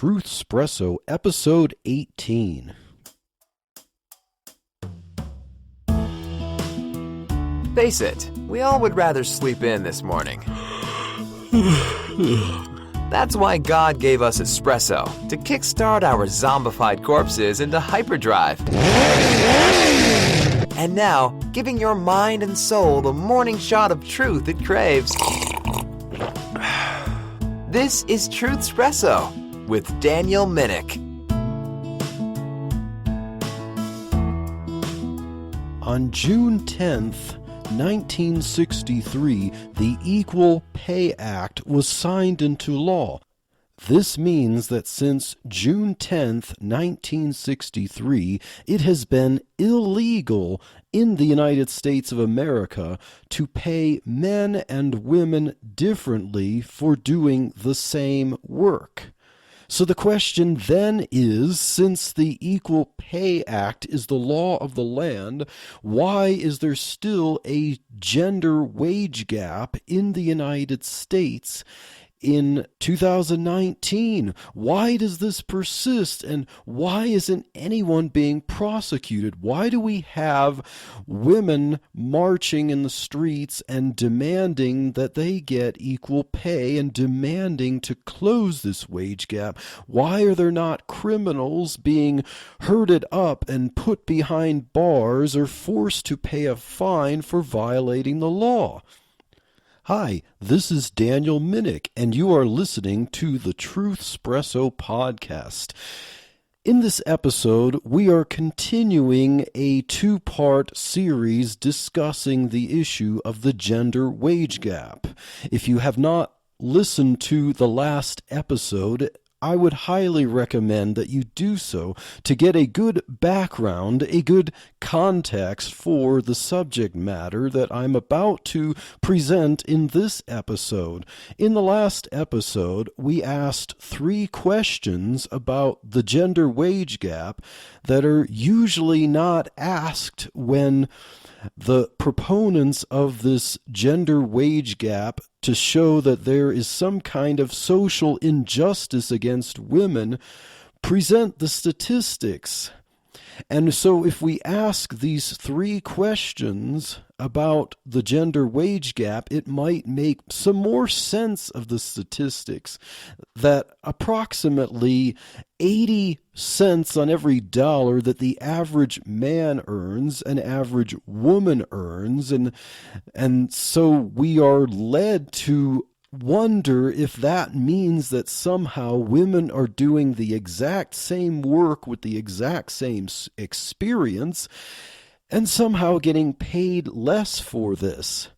Truthspresso, episode 18. Face it, we all would rather sleep in this morning. That's why God gave us espresso, to kickstart our zombified corpses into hyperdrive. And now, giving your mind and soul the morning shot of truth it craves. This is Truthspresso with Daniel Minnick. On June 10th, 1963, the Equal Pay Act was signed into law. This means that since June 10th, 1963, it has been illegal in the United States of America to pay men and women differently for doing the same work. So the question then is, since the Equal Pay Act is the law of the land, why is there still a gender wage gap in the United States in 2019? Why does this persist, and why isn't anyone being prosecuted? Why do we have women marching in the streets and demanding that they get equal pay and demanding to close this wage gap? Why are there not criminals being herded up and put behind bars or forced to pay a fine for violating the law? Hi, this is Daniel Minnick, and you are listening to the Truthspresso podcast. In this episode, we are continuing a two-part series discussing the issue of the gender wage gap. If you have not listened to the last episode, I would highly recommend that you do so to get a good background, a good context for the subject matter that I'm about to present in this episode. In the last episode, we asked 3 questions about the gender wage gap that are usually not asked when the proponents of this gender wage gap, to show that there is some kind of social injustice against women, present the statistics. And so if we ask these 3 questions about the gender wage gap, it might make some more sense of the statistics that approximately 80 cents on every dollar that the average man earns, an average woman earns, and so we are led to wonder if that means that somehow women are doing the exact same work with the exact same experience and somehow getting paid less for this.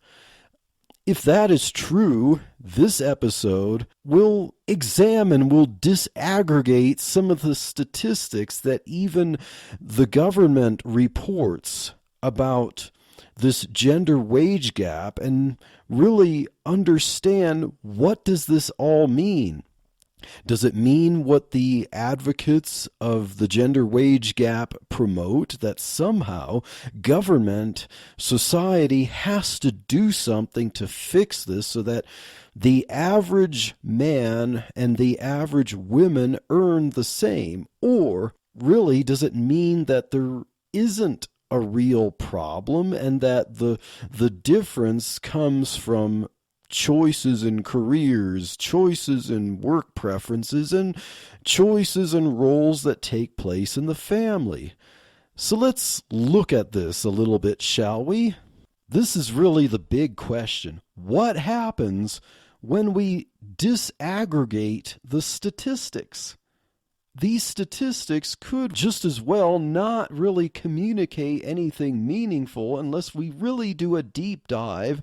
If that is true, this episode will disaggregate some of the statistics that even the government reports about this gender wage gap and really understand, what does this all mean? Does it mean what the advocates of the gender wage gap promote, that somehow government, society has to do something to fix this so that the average man and the average woman earn the same? Or really, does it mean that there isn't a real problem and that the difference comes from choices in careers, choices in work preferences, and choices in roles that take place in the family? So let's look at this a little bit, shall we? This is really the big question. What happens when we disaggregate the statistics? These statistics could just as well not really communicate anything meaningful unless we really do a deep dive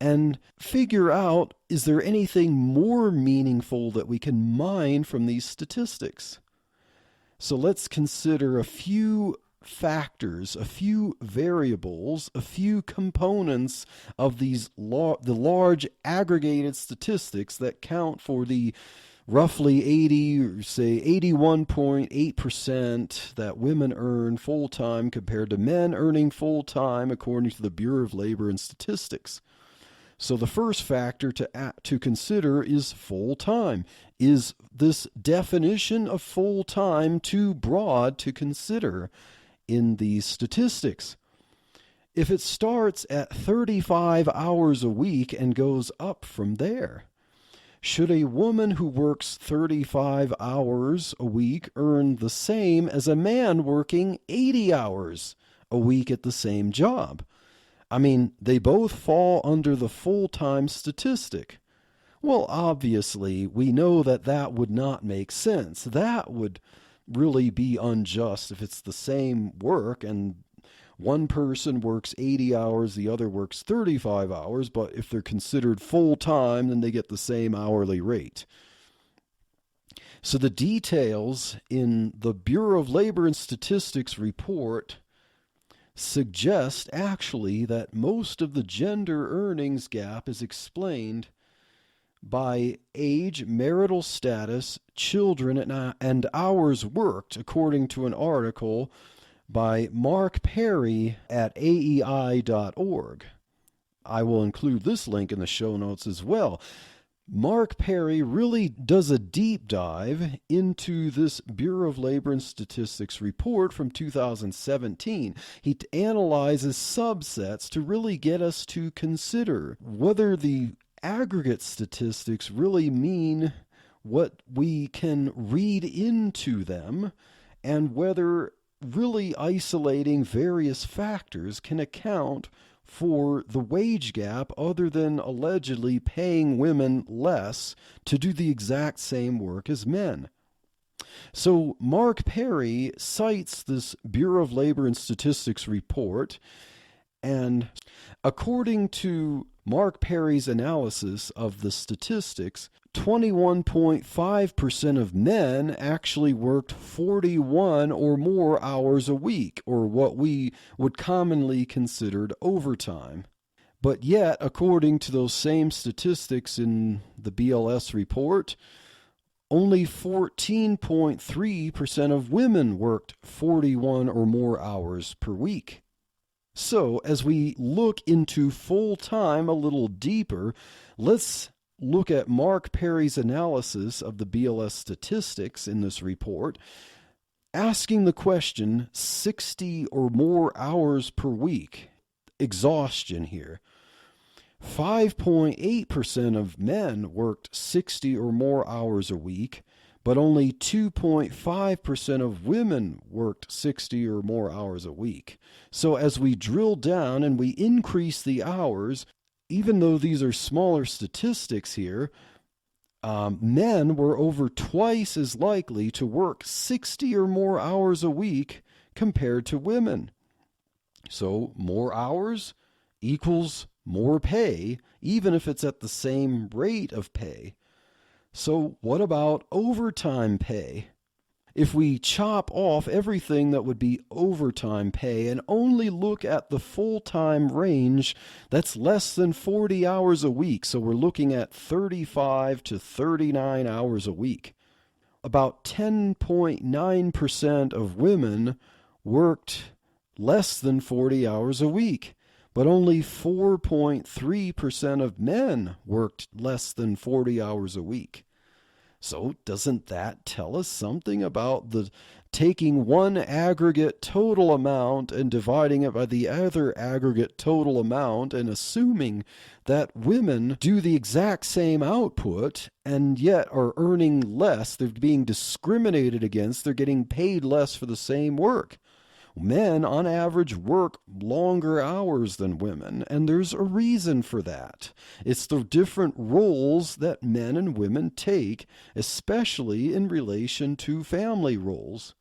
and figure out, is there anything more meaningful that we can mine from these statistics? So let's consider a few factors, a few variables, a few components of these the large aggregated statistics that count for the roughly 80 or say 81.8% that women earn full-time compared to men earning full-time according to the Bureau of Labor and Statistics. So the first factor to consider is full-time. Is this definition of full-time too broad to consider in these statistics? If it starts at 35 hours a week and goes up from there, should a woman who works 35 hours a week earn the same as a man working 80 hours a week at the same job? I mean, they both fall under the full-time statistic. Well, obviously, we know that that would not make sense. That would really be unjust if it's the same work and one person works 80 hours, the other works 35 hours, but if they're considered full-time, then they get the same hourly rate. So the details in the Bureau of Labor and Statistics report suggest actually that most of the gender earnings gap is explained by age, marital status, children, and hours worked, according to an article by Mark Perry at AEI.org. I will include this link in the show notes as well. Mark Perry really does a deep dive into this Bureau of Labor and Statistics report from 2017. He analyzes subsets to really get us to consider whether the aggregate statistics really mean what we can read into them, and whether really isolating various factors can account for the wage gap other than allegedly paying women less to do the exact same work as men. So Mark Perry cites this Bureau of Labor and Statistics report, and according to Mark Perry's analysis of the statistics, 21.5% of men actually worked 41 or more hours a week, or what we would commonly consider overtime. But yet, according to those same statistics in the BLS report, only 14.3% of women worked 41 or more hours per week. So, as we look into full-time a little deeper, let's look at Mark Perry's analysis of the BLS statistics in this report, asking the question 60 or more hours per week, exhaustion here. 5.8% of men worked 60 or more hours a week, but only 2.5% of women worked 60 or more hours a week. So as we drill down and we increase the hours, even though these are smaller statistics here, men were over twice as likely to work 60 or more hours a week compared to women. So more hours equals more pay, even if it's at the same rate of pay. So what about overtime pay? If we chop off everything that would be overtime pay and only look at the full-time range, that's less than 40 hours a week. So we're looking at 35 to 39 hours a week. About 10.9% of women worked less than 40 hours a week, but only 4.3% of men worked less than 40 hours a week. So doesn't that tell us something about the taking one aggregate total amount and dividing it by the other aggregate total amount and assuming that women do the exact same output and yet are earning less? They're being discriminated against. They're getting paid less for the same work. Men, on average, work longer hours than women, and there's a reason for that. It's the different roles that men and women take, especially in relation to family roles.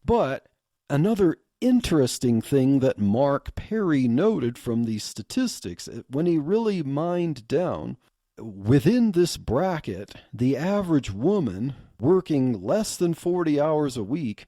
But another interesting thing that Mark Perry noted from these statistics, when he really mined down, within this bracket, the average woman working less than 40 hours a week,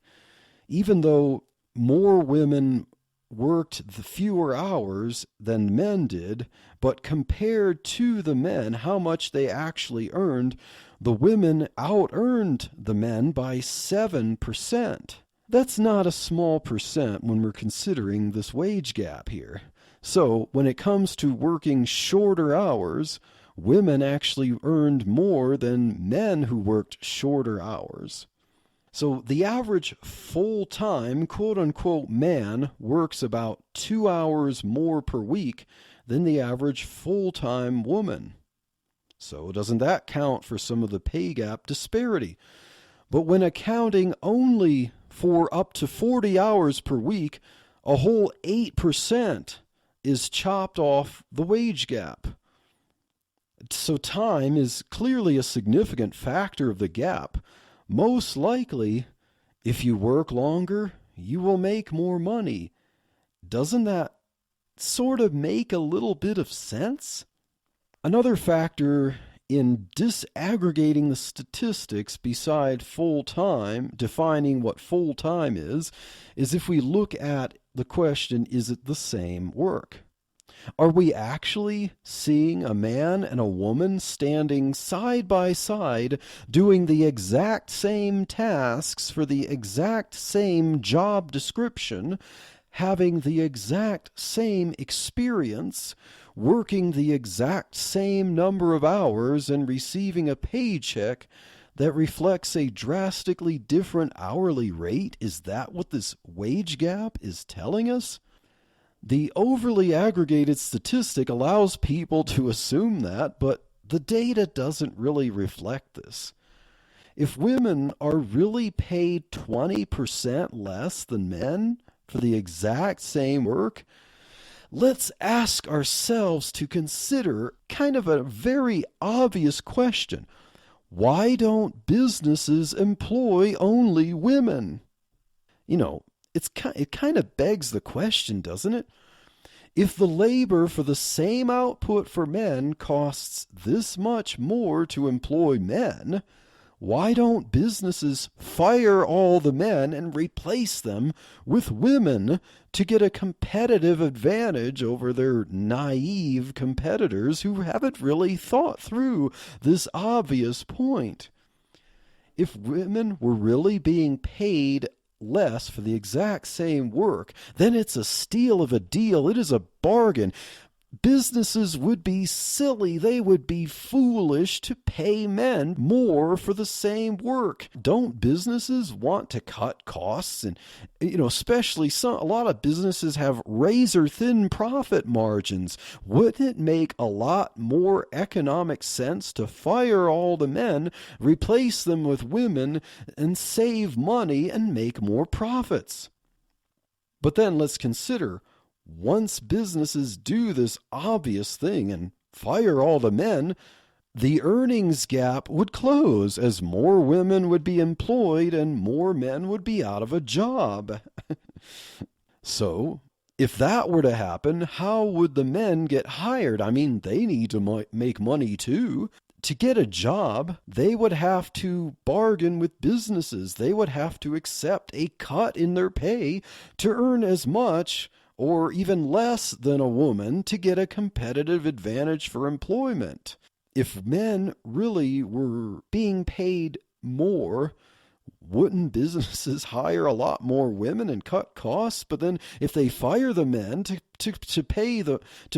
even though more women worked the fewer hours than men did, but compared to the men, how much they actually earned, the women out-earned the men by 7%. That's not a small percent when we're considering this wage gap here. So when it comes to working shorter hours, women actually earned more than men who worked shorter hours. So the average full-time, quote-unquote, man works about 2 hours more per week than the average full-time woman. So doesn't that count for some of the pay gap disparity? But when accounting only for up to 40 hours per week, a whole 8% is chopped off the wage gap. So time is clearly a significant factor of the gap. Most likely, if you work longer, you will make more money. Doesn't that sort of make a little bit of sense? Another factor in disaggregating the statistics beside full-time, defining what full-time is if we look at the question, is it the same work? Are we actually seeing a man and a woman standing side by side doing the exact same tasks for the exact same job description, having the exact same experience, working the exact same number of hours, and receiving a paycheck that reflects a drastically different hourly rate? Is that what this wage gap is telling us? The overly aggregated statistic allows people to assume that, but the data doesn't really reflect this. If women are really paid 20% less than men for the exact same work, let's ask ourselves to consider kind of a very obvious question. Why don't businesses employ only women? It kind of begs the question, doesn't it? If the labor for the same output for men costs this much more to employ men, why don't businesses fire all the men and replace them with women to get a competitive advantage over their naive competitors who haven't really thought through this obvious point? If women were really being paid less for the exact same work, then it's a steal of a deal. It is a bargain. Businesses would be silly. They would be foolish to pay men more for the same work. Don't businesses want to cut costs? And, especially a lot of businesses have razor thin profit margins. Wouldn't it make a lot more economic sense to fire all the men, replace them with women, and save money and make more profits? But then let's consider, once businesses do this obvious thing and fire all the men, the earnings gap would close as more women would be employed and more men would be out of a job. So, if that were to happen, how would the men get hired? I mean, they need to make money too. To get a job, they would have to bargain with businesses. They would have to accept a cut in their pay to earn as much or even less than a woman to get a competitive advantage for employment. If men really were being paid more, wouldn't businesses hire a lot more women and cut costs? But then if they fire the men to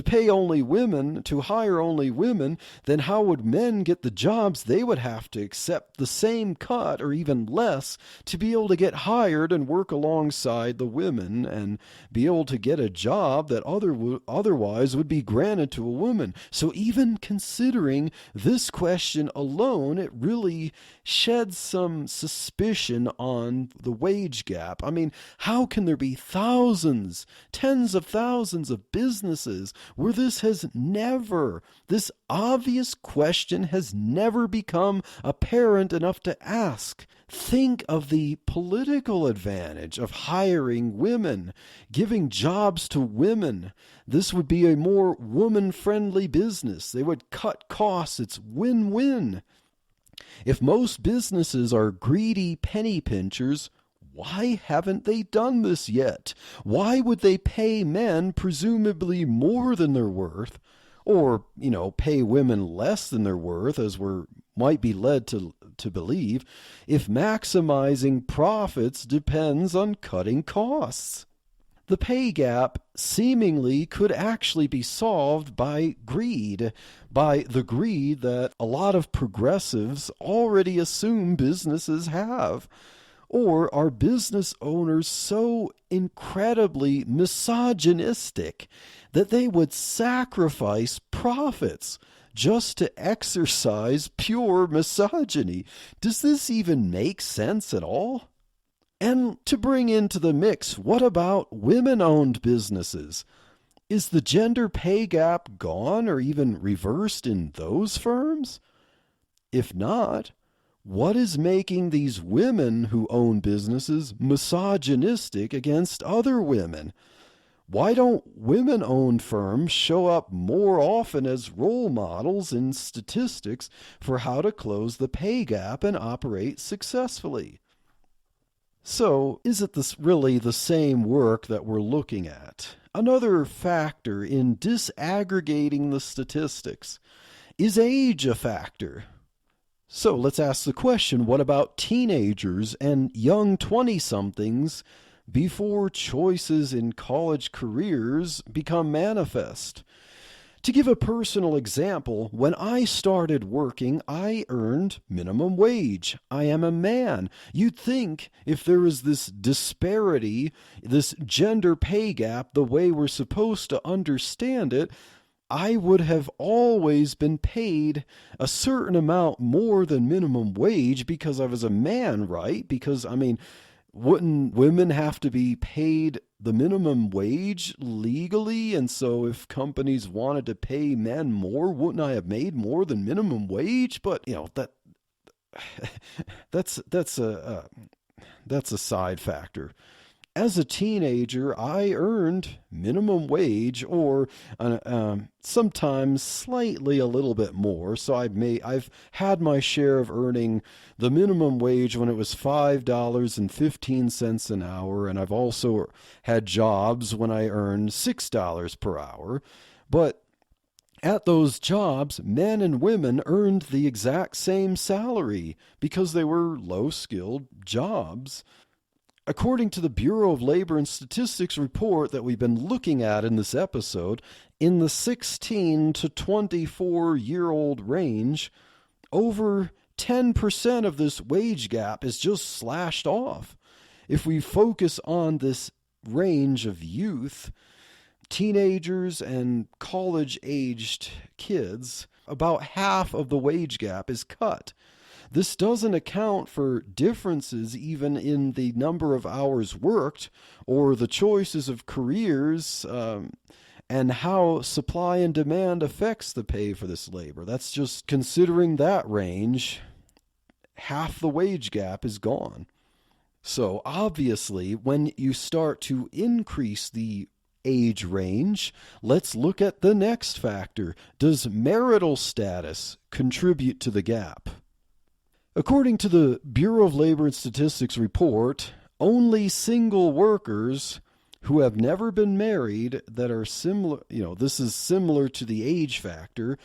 pay only women, to hire only women, then how would men get the jobs? They would have to accept the same cut or even less to be able to get hired and work alongside the women and be able to get a job that otherwise would be granted to a woman. So even considering this question alone, it really sheds some suspicion on the wage gap. I mean, how can there be thousands, tens of thousands of businesses where this obvious question has never become apparent enough to ask? Think of the political advantage of hiring women, giving jobs to women. This would be a more woman-friendly business. They would cut costs. It's win-win. If most businesses are greedy penny pinchers, why haven't they done this yet? Why would they pay men presumably more than they're worth, or, pay women less than they're worth, as might be led to believe, if maximizing profits depends on cutting costs? The pay gap seemingly could actually be solved by greed, by the greed that a lot of progressives already assume businesses have. Or are business owners so incredibly misogynistic that they would sacrifice profits just to exercise pure misogyny? Does this even make sense at all? And to bring into the mix, what about women-owned businesses? Is the gender pay gap gone or even reversed in those firms? If not, what is making these women who own businesses misogynistic against other women? Why don't women-owned firms show up more often as role models in statistics for how to close the pay gap and operate successfully? So, is it really the same work that we're looking at? Another factor in disaggregating the statistics. Is age a factor? So let's ask the question, what about teenagers and young 20-somethings before choices in college careers become manifest? To give a personal example, when I started working, I earned minimum wage. I am a man. You'd think if there was this disparity, this gender pay gap, the way we're supposed to understand it, I would have always been paid a certain amount more than minimum wage because I was a man, right? Because, wouldn't women have to be paid the minimum wage legally? And so if companies wanted to pay men more, wouldn't I have made more than minimum wage? But, that's a side factor. As a teenager, I earned minimum wage or sometimes slightly a little bit more. So I've had my share of earning the minimum wage when it was $5.15 an hour, and I've also had jobs when I earned $6 per hour. But at those jobs, men and women earned the exact same salary because they were low-skilled jobs. According to the Bureau of Labor and Statistics report that we've been looking at in this episode, in the 16 to 24-year-old range, over 10% of this wage gap is just slashed off. If we focus on this range of youth, teenagers and college-aged kids, about half of the wage gap is cut. This doesn't account for differences even in the number of hours worked or the choices of careers and how supply and demand affects the pay for this labor. That's just considering that range. Half the wage gap is gone. So obviously, when you start to increase the age range, let's look at the next factor. Does marital status contribute to the gap? According to the Bureau of Labor and Statistics report, only single workers who have never been married that are similar, this is similar to the age factor.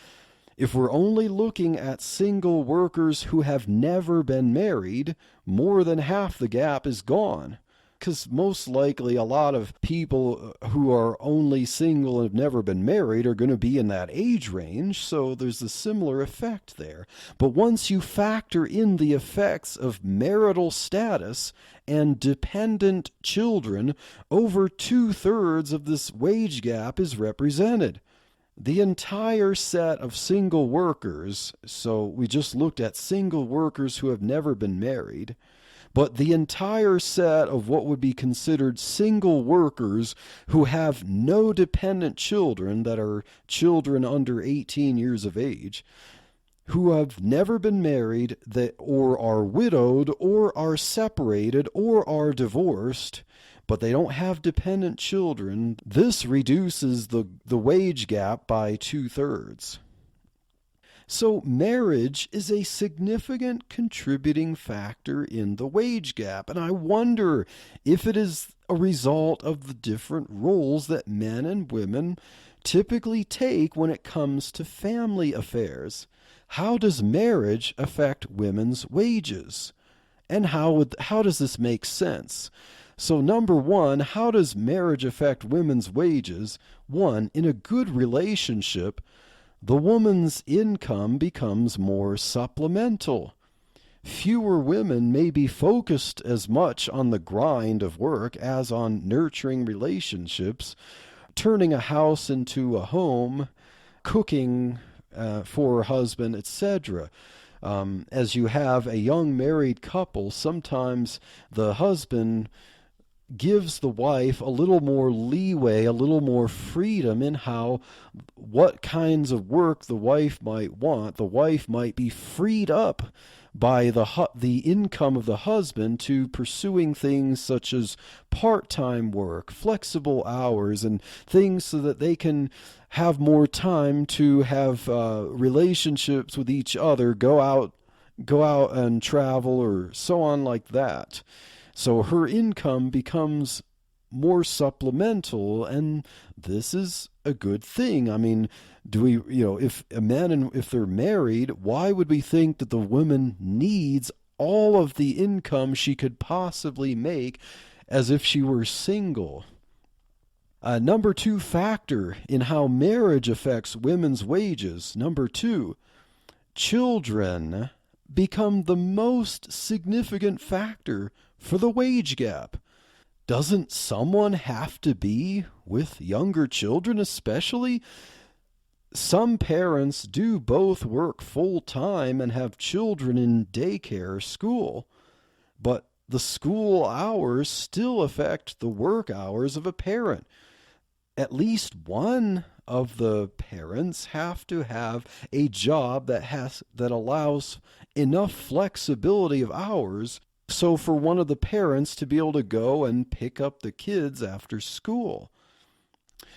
If we're only looking at single workers who have never been married, more than half the gap is gone. Because most likely a lot of people who are only single and have never been married are going to be in that age range, so there's a similar effect there. But once you factor in the effects of marital status and dependent children, over 2/3 of this wage gap is represented. The entire set of single workers, so we just looked at single workers who have never been married, but the entire set of what would be considered single workers who have no dependent children, that are children under 18 years of age, who have never been married, or are widowed, or are separated, or are divorced, but they don't have dependent children, this reduces the wage gap by 2/3. So marriage is a significant contributing factor in the wage gap, and I wonder if it is a result of the different roles that men and women typically take when it comes to family affairs. How does marriage affect women's wages? And how does this make sense? So number one, how does marriage affect women's wages? One, in a good relationship, the woman's income becomes more supplemental. Fewer women may be focused as much on the grind of work as on nurturing relationships, turning a house into a home, cooking for her husband, etc. As you have a young married couple, sometimes the husband gives the wife a little more leeway, a little more freedom in what kinds of work the wife might want. The wife might be freed up by the income of the husband to pursuing things such as part-time work, flexible hours, and things so that they can have more time to have relationships with each other, go out and travel, or so on like that. So her income becomes more supplemental, and this is a good thing. I mean, if a man and if they're married, why would we think that the woman needs all of the income she could possibly make as if she were single? Number two factor in how marriage affects women's wages. Number two, children become the most significant factor for the wage gap. Doesn't someone have to be with younger children especially? Some parents do both work full-time and have children in daycare or school, but the school hours still affect the work hours of a parent. At least one of the parents have to have a job that allows enough flexibility of hours so for one of the parents to be able to go and pick up the kids after school.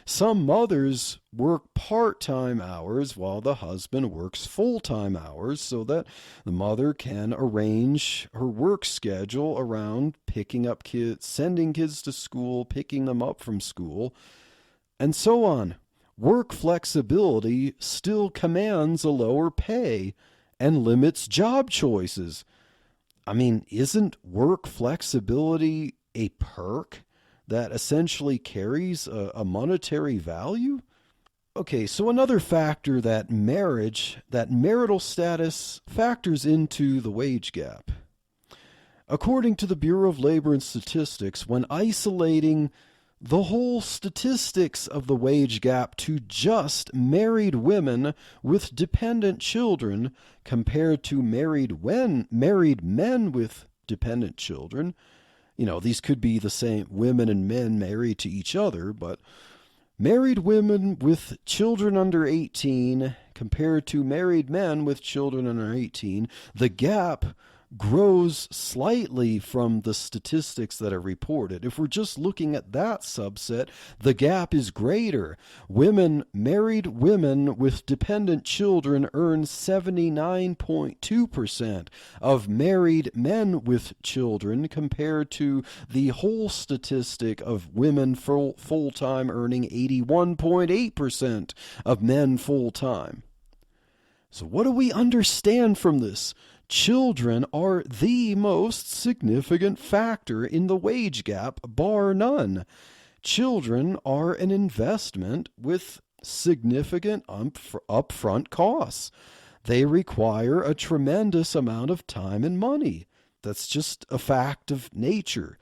Some mothers work part-time hours while the husband works full-time hours so that the mother can arrange her work schedule around picking up kids, sending kids to school, picking them up from school, and so on. Work flexibility still commands a lower pay and limits job choices. I mean, isn't work flexibility a perk that essentially carries a monetary value? Okay, so another factor that marital status factors into the wage gap. According to the Bureau of Labor and Statistics, when isolating the whole statistics of the wage gap to just married women with dependent children compared to married men with dependent children, these could be the same women and men married to each other, but married women with children under 18 compared to married men with children under 18, the gap grows slightly from the statistics that are reported. If we're just looking at that subset, the gap is greater. Married women with dependent children earn 79.2% of married men with children compared to the whole statistic of women full-time earning 81.8% of men full-time. So what do we understand from this? Children are the most significant factor in the wage gap, bar none. Children are an investment with significant upfront costs. They require a tremendous amount of time and money. That's just a fact of nature.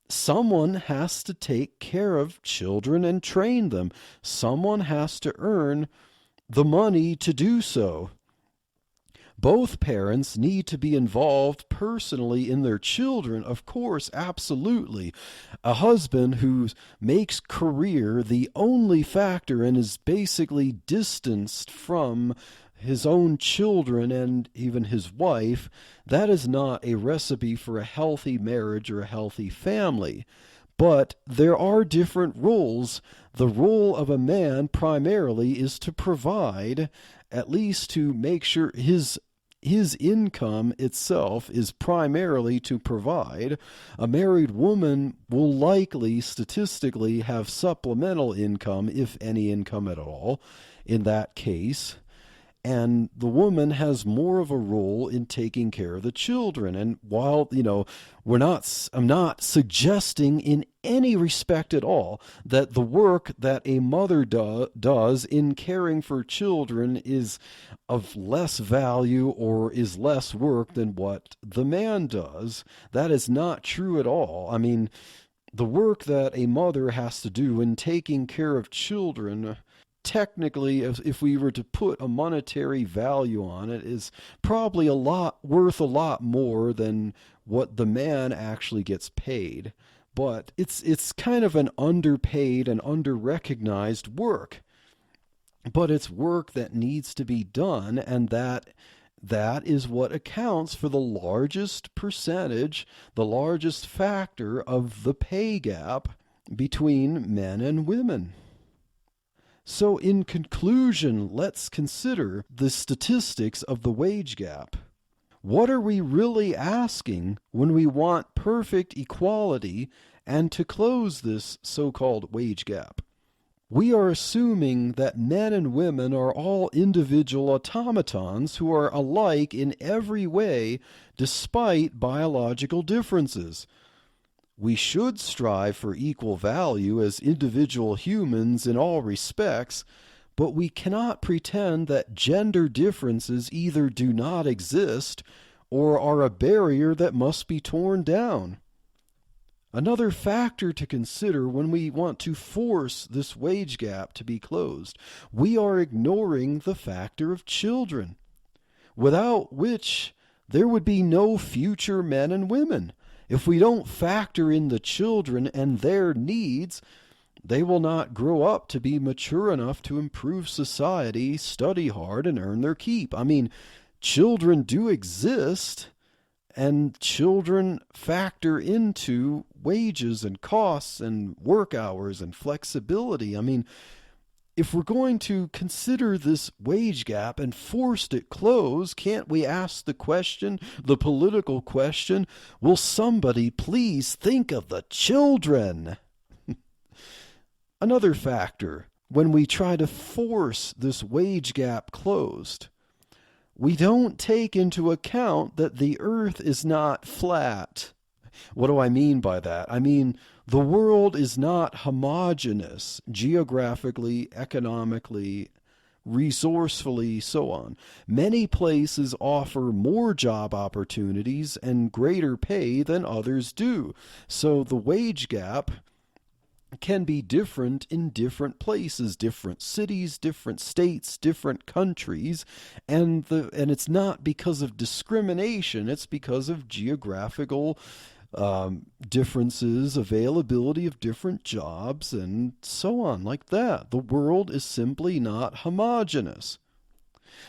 Someone has to take care of children and train them. Someone has to earn the money to do so. Both parents need to be involved personally in their children, of course, absolutely. A husband who makes career the only factor and is basically distanced from his own children and even his wife, that is not a recipe for a healthy marriage or a healthy family. But there are different roles. The role of a man primarily is to provide, at least to make sure his income itself is primarily to provide. A married woman will likely statistically have supplemental income, if any income at all, in that case. and the woman has more of a role in taking care of the children. And while, I'm not suggesting in any respect at all that the work that a mother does in caring for children is of less value or is less work than what the man does. That is not true at all. I mean, the work that a mother has to do in taking care of children, technically, if we were to put a monetary value on it, is probably worth a lot more than what the man actually gets paid. But it's kind of an underpaid and under-recognized work. But it's work that needs to be done, and that is what accounts for the largest percentage, the largest factor of the pay gap between men and women. So in conclusion, let's consider the statistics of the wage gap. What are we really asking when we want perfect equality and to close this so-called wage gap? We are assuming that men and women are all individual automatons who are alike in every way despite biological differences. We should strive for equal value as individual humans in all respects, but we cannot pretend that gender differences either do not exist or are a barrier that must be torn down. Another factor to consider when we want to force this wage gap to be closed, we are ignoring the factor of children, without which there would be no future men and women. If we don't factor in the children and their needs, they will not grow up to be mature enough to improve society, study hard, and earn their keep. I mean, children do exist, and children factor into wages and costs and work hours and flexibility. I mean, if we're going to consider this wage gap and force it closed, can't we ask the question, the political question, will somebody please think of the children? Another factor, when we try to force this wage gap closed, we don't take into account that the earth is not flat. What do I mean by that? I mean, the world is not homogeneous, geographically, economically, resourcefully, so on. Many places offer more job opportunities and greater pay than others do. So the wage gap can be different in different places, different cities, different states, different countries, and it's not because of discrimination, it's because of geographical differences, availability of different jobs, and so on, like that. The world is simply not homogeneous.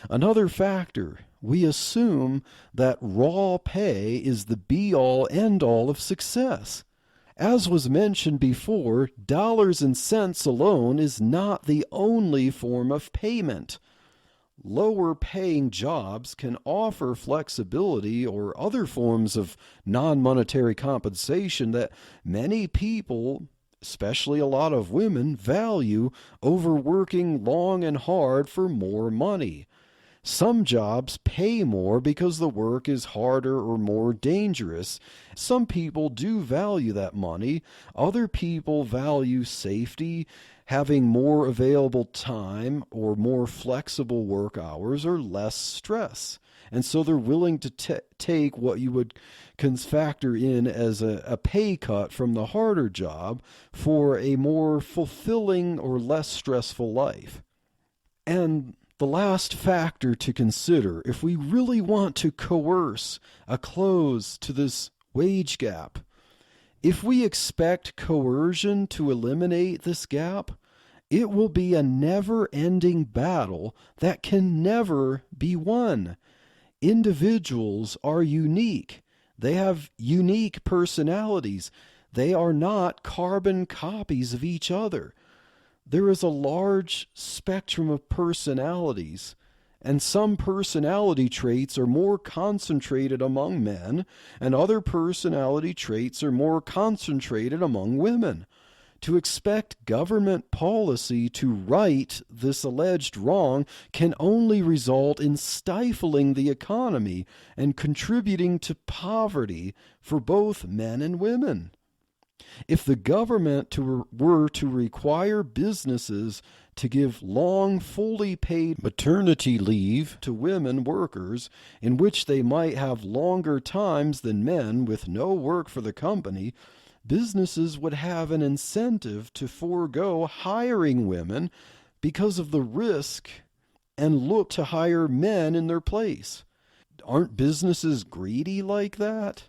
Another factor, we assume that raw pay is the be-all, end-all of success. As was mentioned before, dollars and cents alone is not the only form of payment. Lower paying jobs can offer flexibility or other forms of non-monetary compensation that many people, especially a lot of women, value over working long and hard for more money. Some jobs pay more because the work is harder or more dangerous. Some people do value that money. Other people value safety, having more available time or more flexible work hours or less stress. And so they're willing to take what you would factor in as a pay cut from the harder job for a more fulfilling or less stressful life. And the last factor to consider, if we really want to coerce a close to this wage gap, if we expect coercion to eliminate this gap, it will be a never-ending battle that can never be won. Individuals are unique. They have unique personalities. They are not carbon copies of each other. There is a large spectrum of personalities, and some personality traits are more concentrated among men, and other personality traits are more concentrated among women. To expect government policy to right this alleged wrong can only result in stifling the economy and contributing to poverty for both men and women. If the government were to require businesses to give long, fully paid maternity leave to women workers, in which they might have longer times than men with no work for the company, businesses would have an incentive to forego hiring women because of the risk and look to hire men in their place. Aren't businesses greedy like that?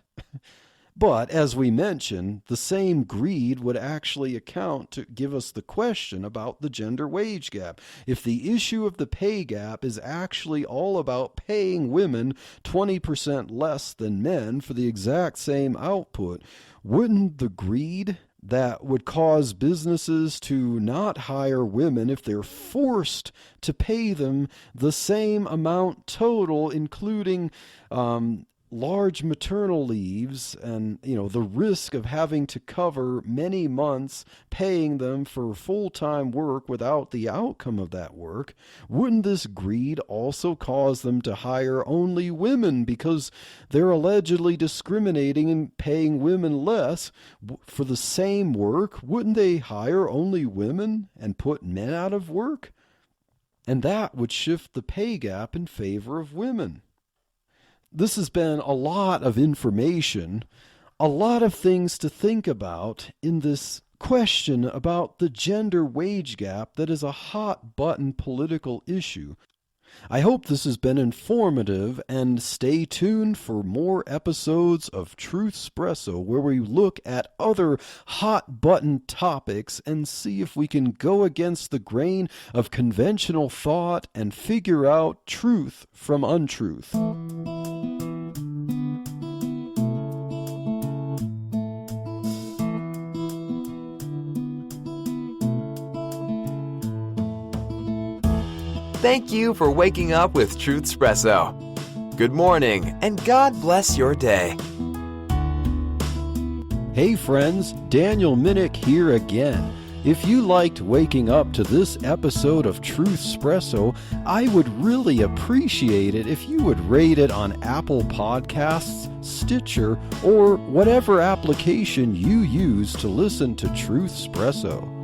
But, as we mentioned, the same greed would actually account to give us the question about the gender wage gap. If the issue of the pay gap is actually all about paying women 20% less than men for the exact same output, wouldn't the greed that would cause businesses to not hire women if they're forced to pay them the same amount total, including large maternal leaves and the risk of having to cover many months paying them for full-time work without the outcome of that work, wouldn't this greed also cause them to hire only women because they're allegedly discriminating and paying women less for the same work? Wouldn't they hire only women and put men out of work? And that would shift the pay gap in favor of women. This has been a lot of information, a lot of things to think about in this question about the gender wage gap that is a hot-button political issue. I hope this has been informative, and stay tuned for more episodes of Truthspresso where we look at other hot-button topics and see if we can go against the grain of conventional thought and figure out truth from untruth. Thank you for waking up with Truthspresso. Good morning, and God bless your day. Hey friends, Daniel Minnick here again. If you liked waking up to this episode of Truthspresso, I would really appreciate it if you would rate it on Apple Podcasts, Stitcher, or whatever application you use to listen to Truthspresso.